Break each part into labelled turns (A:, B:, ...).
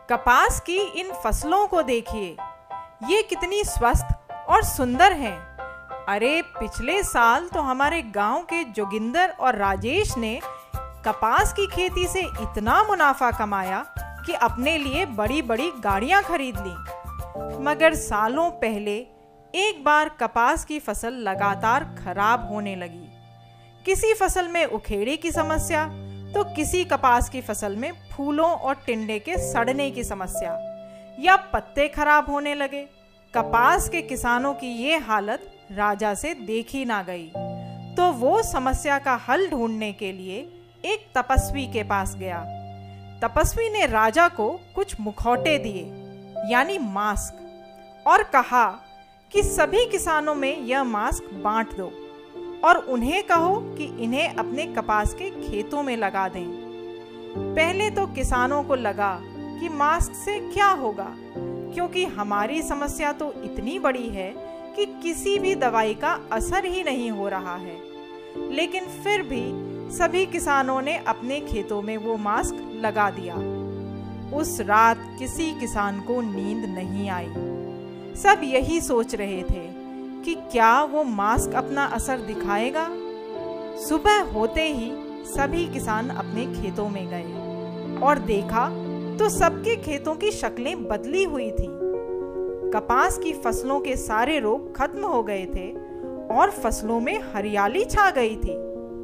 A: कपास की इन फसलों को देखिए, ये कितनी स्वस्थ और सुंदर हैं। अरे पिछले साल तो हमारे गांव के जोगिंदर और राजेश ने कपास की खेती से इतना मुनाफा कमाया कि अपने लिए बड़ी बड़ी गाड़ियां खरीद लीं। मगर सालों पहले एक बार कपास की फसल लगातार खराब होने लगी। किसी फसल में उखेड़े की समस्या तो किसी कपास की फसल में फूलों और टिंडे के सड़ने की समस्या या पत्ते खराब होने लगे। कपास के किसानों की ये हालत राजा से देखी ना गई, तो वो समस्या का हल ढूंढने के लिए एक तपस्वी के पास गया। तपस्वी ने राजा को कुछ मुखौटे दिए, यानी मास्क, और कहा कि सभी किसानों में यह मास्क बांट दो और उन्हें कहो कि इन्हें अपने कपास के खेतों में लगा दें। पहले तो किसानों को लगा कि मास्क से क्या होगा, क्योंकि हमारी समस्या तो इतनी बड़ी है कि किसी भी दवाई का असर ही नहीं हो रहा है। लेकिन फिर भी सभी किसानों ने अपने खेतों में वो मास्क लगा दिया। उस रात किसी किसान को नींद नहीं आई। सब यही सोच रहे थे कि क्या वो मास्क अपना असर दिखाएगा। सुबह होते ही सभी किसान अपने खेतों में गए और देखा तो सबके खेतों की शक्लें बदली हुई थी। कपास की फसलों के सारे रोग खत्म हो गए थे और फसलों में हरियाली छा गई थी।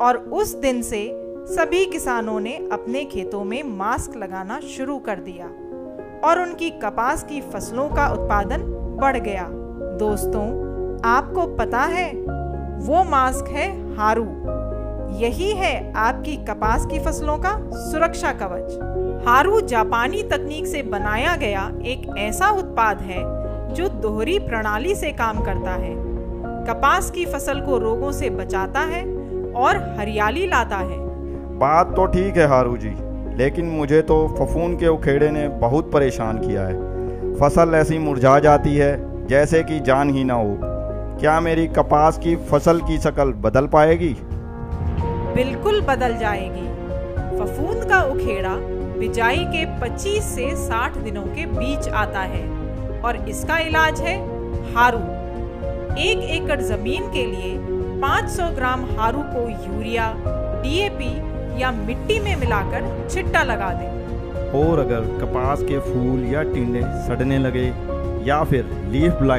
A: और उस दिन से सभी किसानों ने अपने खेतों में मास्क लगाना शुरू कर दिया और उनकी कपास की फसलों का उत्पादन बढ़ गया। दोस्तों, आपको पता है वो मास्क है हारू। यही है आपकी कपास की फसलों का सुरक्षा कवच। हारू जापानी तकनीक से बनाया गया एक ऐसा उत्पाद है जो दोहरी प्रणाली से काम करता है। कपास की फसल को रोगों से बचाता है और हरियाली लाता है।
B: बात तो ठीक है हारू जी, लेकिन मुझे तो फफूंद के उखेड़े ने बहुत परेशान किया है। फसल ऐसी मुरझा जाती है जैसे कि जान ही ना हो। क्या मेरी कपास की फसल की शक्ल बदल पाएगी?
A: बिल्कुल बदल जाएगी। फफूंद का उखेड़ा बिजाई के 25 से 60 दिनों के बीच आता है और इसका इलाज है हारू। 1 एकड़ जमीन के लिए 500 ग्राम हारू को यूरिया, डीएपी या मिट्टी में मिलाकर छिट्टा लगा दें।
B: और अगर कपास के फूल या टिंडे सड़ने लगे या फिर लीफ ब्लाइट